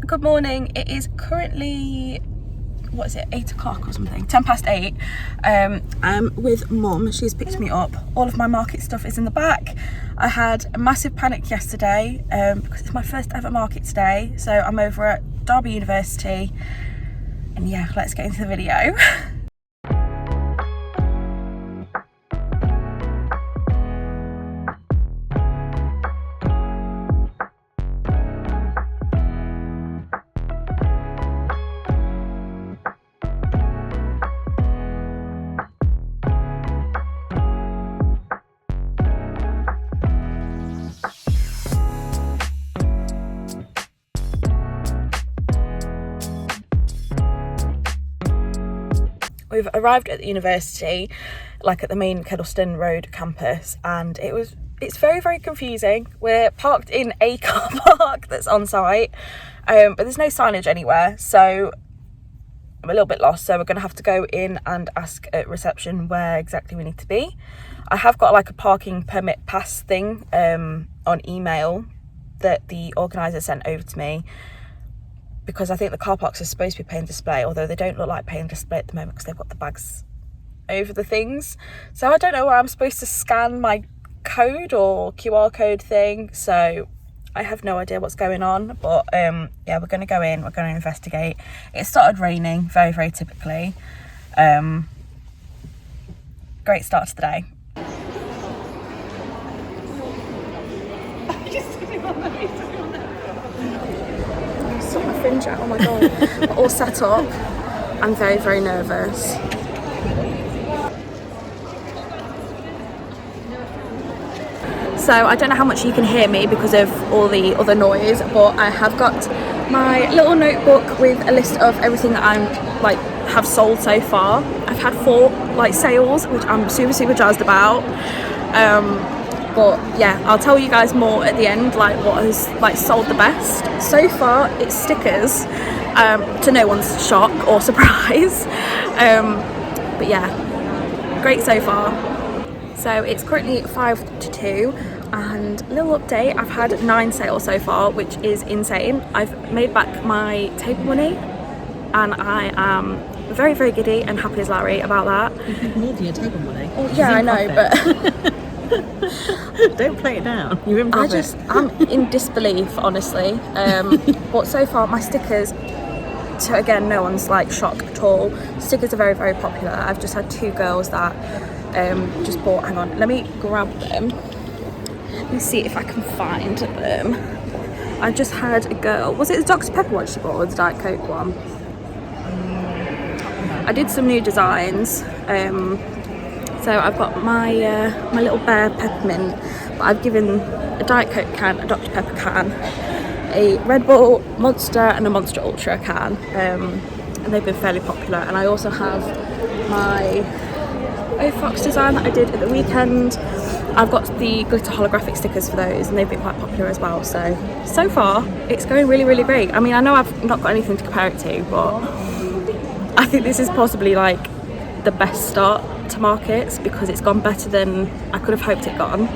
Good morning. It is currently, what is it, 8 o'clock or something, 10 past 8. I'm with mum. She's picked me up. All of my market stuff is in the back. I had a massive panic yesterday because it's my first ever market today. So I'm over at Derby University, and yeah, let's get into the video. We've arrived at the university, like at the main Kedleston Road campus, and it's very, very confusing. We're parked in a car park that's on site, but there's no signage anywhere, so I'm a little bit lost. So we're going to have to go in and ask at reception where exactly we need to be. I have got like a parking permit pass thing on email that the organiser sent over to me, because I think the car parks are supposed to be pay and display, although they don't look like pay and display at the moment because they've got the bags over the things. So I don't know where I'm supposed to scan my code or QR code thing, so I have no idea what's going on. But yeah, we're going to go in, we're going to investigate. It started raining, very, very typically. Great start to the day. My fringe out, oh my god. We're all set up. I'm very, very nervous. So I don't know how much you can hear me because of all the other noise, but I have got my little notebook with a list of everything that I'm have sold so far. I've had 4 sales, which I'm super, super jazzed about. But yeah, I'll tell you guys more at the end, what has sold the best. So far, it's stickers, to no one's shock or surprise. But yeah, great so far. So it's currently 5 to 2, and a little update, I've had 9 sales so far, which is insane. I've made back my table money, and I am very, very giddy and happy as Larry about that. You've had more than your table money. Well, yeah, I know, but... Don't play it down. You're in profit. I'm in disbelief, honestly. But so far, my stickers, to again, no one's shocked at all. Stickers are very, very popular. I've just had 2 girls that just bought. Hang on, let me grab them. Let me see if I can find them. I just had a girl. Was it the Dr. Pepper one she bought, or the Diet Coke one? I did some new designs. So I've got my my little bear peppermint, but I've given a Diet Coke can, a Dr. Pepper can, a Red Bull Monster and a Monster Ultra can, and they've been fairly popular. And I also have my Fox design that I did at the weekend. I've got the glitter holographic stickers for those, and they've been quite popular as well. So far, it's going really, really great. I mean, I know I've not got anything to compare it to, but I think this is possibly the best start to markets, because it's gone better than I could have hoped it gone.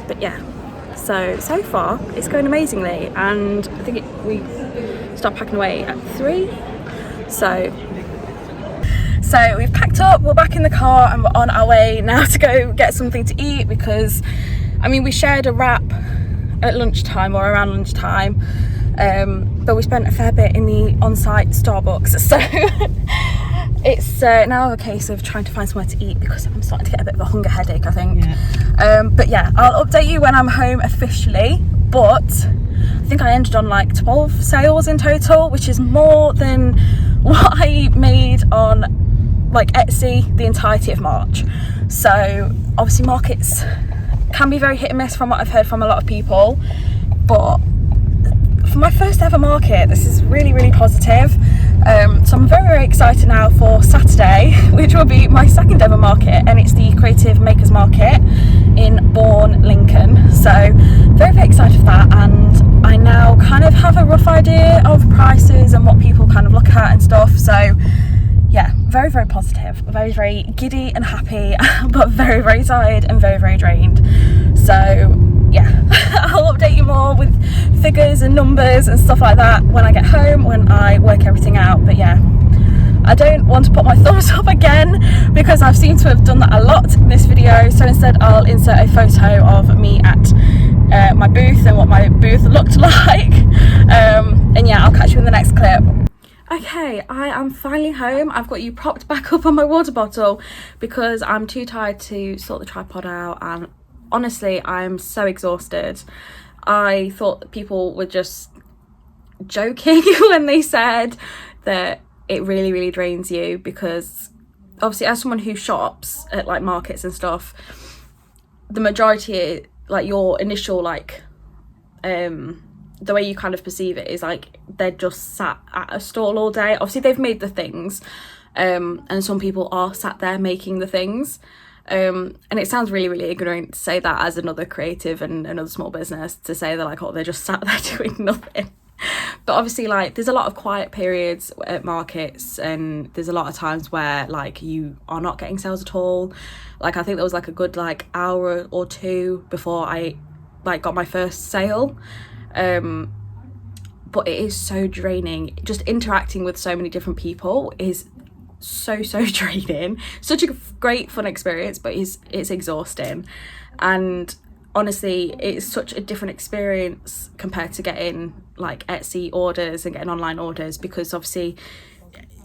But yeah, so far it's going amazingly, and I think we start packing away at 3. So we've packed up, we're back in the car, and we're on our way now to go get something to eat, because I mean, we shared a wrap at lunchtime or around lunchtime, but we spent a fair bit in the on-site Starbucks, so it's now a case of trying to find somewhere to eat, because I'm starting to get a bit of a hunger headache, I think. Yeah. But yeah, I'll update you when I'm home officially. But I think I ended on 12 sales in total, which is more than what I made on Etsy the entirety of March. So obviously markets can be very hit and miss from what I've heard from a lot of people, but for my first ever market, this is really, really positive. So I'm very, very excited now for Saturday, which will be my 2nd ever market, and it's the Creative Makers Market in Bourne, Lincoln. So very, very excited for that, and I now kind of have a rough idea of prices and what people kind of look at and stuff. So yeah, very, very positive, very, very giddy and happy, but very, very tired and very, very drained. So yeah, I'll update you more with figures and numbers and stuff like that when I get home, when I work everything out. But yeah, I don't want to put my thumbs up again because I've seemed to have done that a lot in this video, so instead I'll insert a photo of me at my booth and what my booth looked like. And yeah, I'll catch you in the next clip. Okay, I am finally home. I've got you propped back up on my water bottle because I'm too tired to sort the tripod out, and honestly I'm so exhausted. I thought that people were just joking when they said that it really drains you, because obviously as someone who shops at like markets and stuff, the majority, like your initial like the way you kind of perceive it is like they're just sat at a stall all day. Obviously they've made the things, and some people are sat there making the things, and it sounds really ignorant to say that as another creative and another small business, to say they're like, oh, they're just sat there doing nothing. But obviously like there's a lot of quiet periods at markets, and there's a lot of times where like you are not getting sales at all. Like I think there was like a good like hour or two before I like got my first sale. But it is so draining. Just interacting with so many different people is so draining. Such a great fun experience, but it's exhausting. And honestly, it's such a different experience compared to getting like Etsy orders and getting online orders, because obviously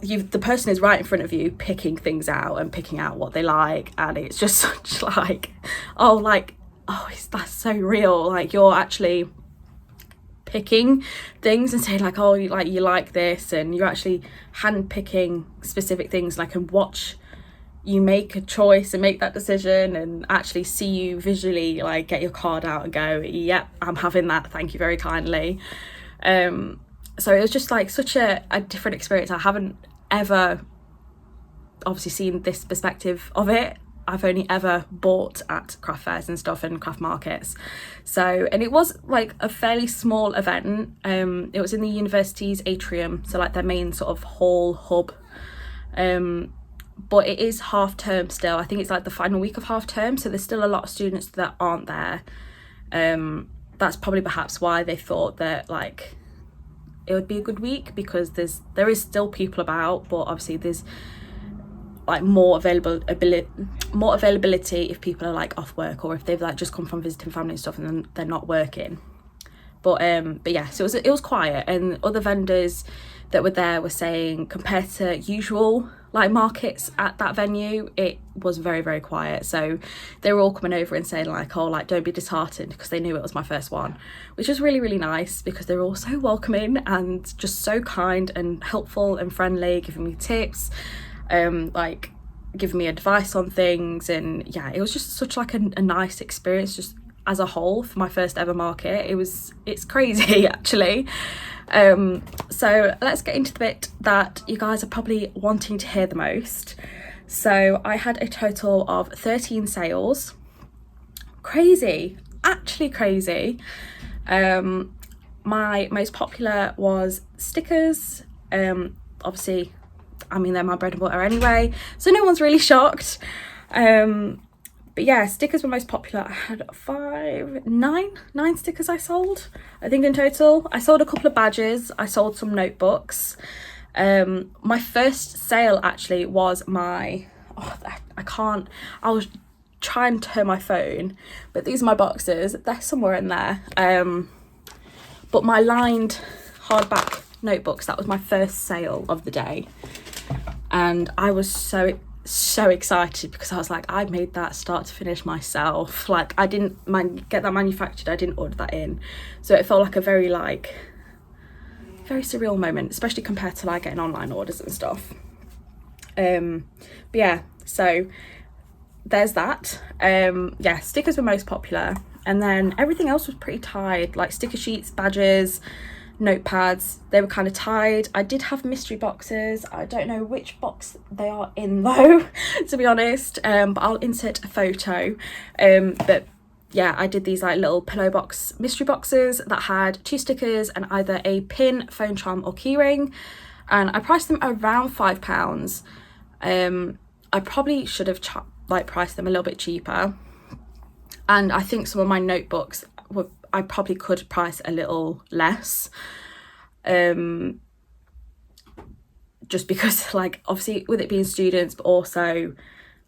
the person is right in front of you picking things out and picking out what they like, and it's just such like that's so real. Like you're actually picking things and saying like, oh, you like this, and you're actually hand picking specific things, and I can watch you make a choice and make that decision and actually see you visually like get your card out and go, yep, I'm having that, thank you very kindly. So it was just like such a different experience. I haven't ever obviously seen this perspective of it. I've only ever bought at craft fairs and stuff and craft markets. So, and it was like a fairly small event. It was in the university's atrium, so like their main sort of hall hub. But it is half term still. I think it's like the final week of half term, so there's still a lot of students that aren't there. That's probably perhaps why they thought that like it would be a good week, because there is still people about, but obviously there's like more availability if people are like off work, or if they've like just come from visiting family and stuff and then they're not working. But yeah, so it was quiet, and other vendors that were there were saying compared to usual like markets at that venue, it was very quiet. So they were all coming over and saying like, oh, like don't be disheartened, because they knew it was my first one, which was really nice, because they were all so welcoming and just so kind and helpful and friendly, giving me tips, like giving me advice on things. And yeah, it was just such like a nice experience just as a whole for my first ever market. It's crazy actually. So let's get into the bit that you guys are probably wanting to hear the most. So I had a total of 13 sales. Crazy, actually crazy. My most popular was stickers. Obviously, I mean, they're my bread and butter anyway, so no one's really shocked. But yeah, stickers were most popular. I had nine stickers I sold, I think in total. I sold a couple of badges, I sold some notebooks. My first sale actually was I was trying to turn my phone, but these are my boxes, they're somewhere in there. But my lined hardback notebooks, that was my first sale of the day. And I was so excited, because I was like, I made that start to finish myself. Like I didn't get that manufactured, I didn't order that in, so it felt like a very surreal moment, especially compared to like getting online orders and stuff. But yeah, so there's that. Yeah, stickers were most popular, and then everything else was pretty tied, like sticker sheets, badges, notepads, they were kind of tied. I did have mystery boxes, I don't know which box they are in though, to be honest, but I'll insert a photo. But yeah, I did these like little pillow box mystery boxes that had 2 stickers and either a pin, phone charm or keyring, and I priced them around £5. I probably should have priced them a little bit cheaper, and I think some of my notebooks were I probably could price a little less, just because like obviously with it being students, but also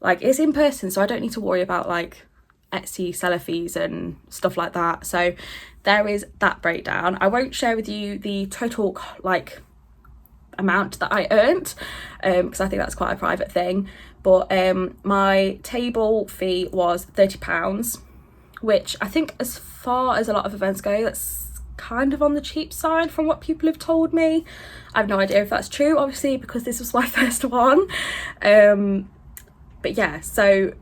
like it's in person, so I don't need to worry about like Etsy seller fees and stuff like that. So there is that breakdown. I won't share with you the total like amount that I earned, because I think that's quite a private thing, but my table fee was £30, which I think as far as a lot of events go, that's kind of on the cheap side from what people have told me. I have no idea if that's true, obviously, because this was my first one, but yeah, so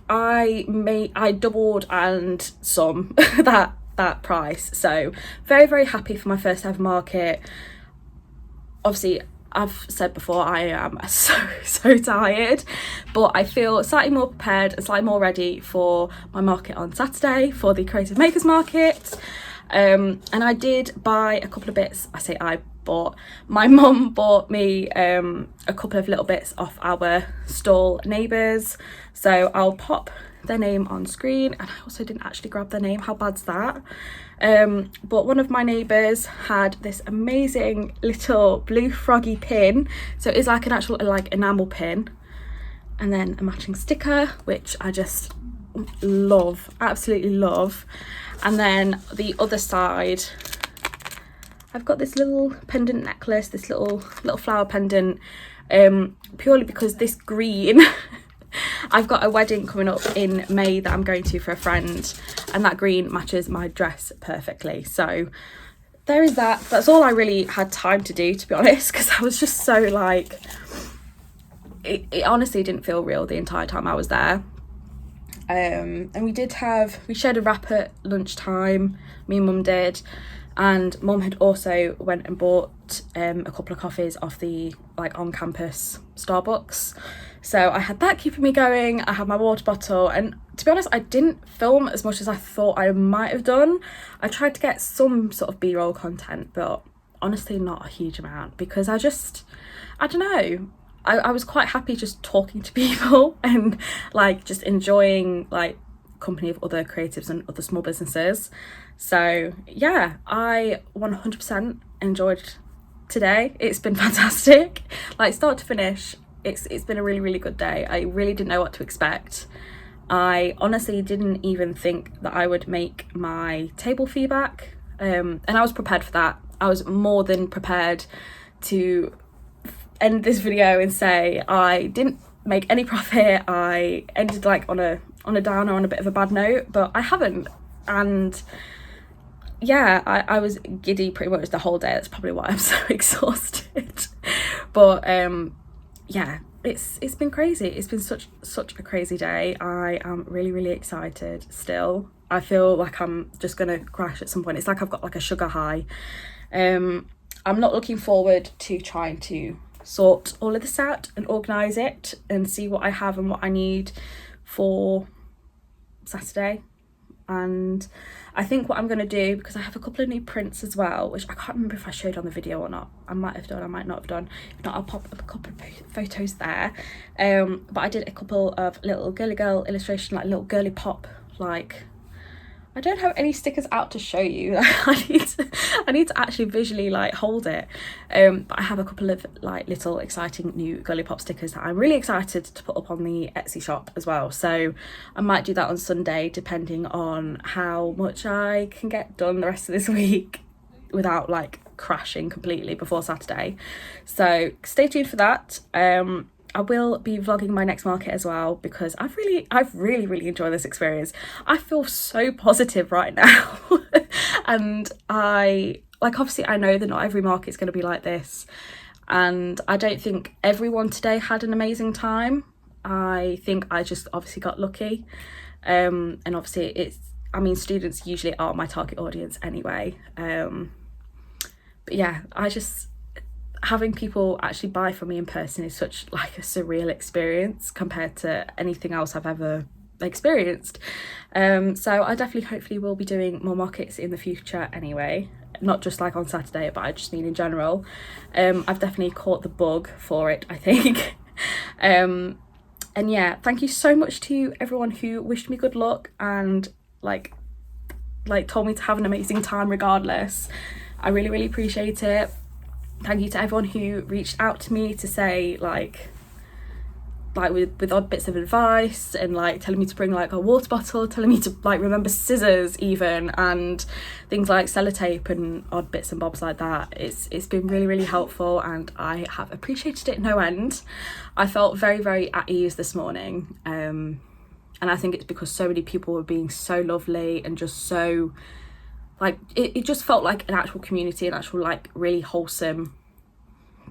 I doubled and some that price. So very, very happy for my first ever market. Obviously, I've said before, I am so tired, but I feel slightly more prepared and slightly more ready for my market on Saturday, for the Creative Makers Market. And I did buy a couple of bits. I say I bought, my mum bought me a couple of little bits off our stall neighbours, so I'll pop their name on screen. And I also didn't actually grab their name, how bad's that? But one of my neighbours had this amazing little blue froggy pin, so it's like an actual like enamel pin, and then a matching sticker, which I just love, absolutely love. And then the other side, I've got this little pendant necklace, this little flower pendant, purely because this green I've got a wedding coming up in May that I'm going to for a friend, and that green matches my dress perfectly. So there is that. That's all I really had time to do, to be honest, because I was just so like, it honestly didn't feel real the entire time I was there. And we shared a wrap at lunchtime, me and mum did, and mum had also went and bought a couple of coffees off the like on campus Starbucks, so I had that keeping me going. I had my water bottle, and to be honest, I didn't film as much as I thought I might have done. I tried to get some sort of b-roll content, but honestly not a huge amount, because I don't know, I was quite happy just talking to people and like just enjoying like company of other creatives and other small businesses. So yeah, I 100% enjoyed today. It's been fantastic, like start to finish. It's been a really, really good day. I really didn't know what to expect. I honestly didn't even think that I would make my table feedback, and I was prepared for that. I was more than prepared to end this video and say I didn't make any profit. I ended like on a downer, on a bit of a bad note, but I haven't. And yeah, I was giddy pretty much the whole day. That's probably why I'm so exhausted. But yeah, it's been crazy. It's been such a crazy day. I am really, really excited still. I feel like I'm just gonna crash at some point. It's like I've got like a sugar high. I'm not looking forward to trying to sort all of this out and organise it and see what I have and what I need for Saturday. And I think what I'm going to do, because I have a couple of new prints as well, which I can't remember if I showed on the video or not. I might have done, I might not have done. If not, I'll pop up a couple of photos there. But I did a couple of little girly girl illustration, like little girly pop, like, I don't have any stickers out to show you. I need to actually visually like hold it. But I have a couple of like little exciting new girly pop stickers that I'm really excited to put up on the Etsy shop as well. So I might do that on Sunday, depending on how much I can get done the rest of this week without like crashing completely before Saturday. So stay tuned for that. I will be vlogging my next market as well, because I've really enjoyed this experience. I feel so positive right now. And obviously I know that not every market's going to be like this, and I don't think everyone today had an amazing time. I think I just obviously got lucky, and obviously students usually are my target audience anyway, but yeah, having people actually buy from me in person is such like a surreal experience compared to anything else I've ever experienced. So I definitely hopefully will be doing more markets in the future anyway, not just like on Saturday, but I just mean in general. I've definitely caught the bug for it, I think. And yeah, thank you so much to everyone who wished me good luck and like like told me to have an amazing time regardless. I really, really appreciate it. Thank you to everyone who reached out to me to say like with odd bits of advice, and like telling me to bring like a water bottle, telling me to like remember scissors even, and things like sellotape and odd bits and bobs like that. It's been really, really helpful, and I have appreciated it no end. I felt very, very at ease this morning, and I think it's because so many people were being so lovely and just so like it just felt like an actual community, an actual like really wholesome,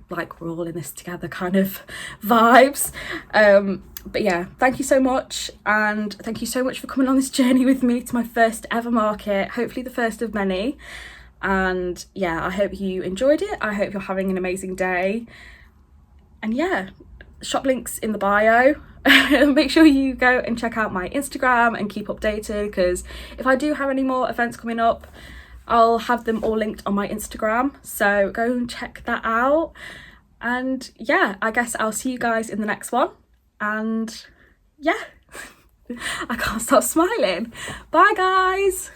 like we're all in this together kind of vibes. But yeah, thank you so much, and thank you so much for coming on this journey with me to my first ever market, hopefully the first of many. And yeah, I hope you enjoyed it. I hope you're having an amazing day, and yeah, shop links in the bio. Make sure you go and check out my Instagram and keep updated, because if I do have any more events coming up, I'll have them all linked on my Instagram, so go and check that out. And yeah, I guess I'll see you guys in the next one. And yeah, I can't stop smiling. Bye guys.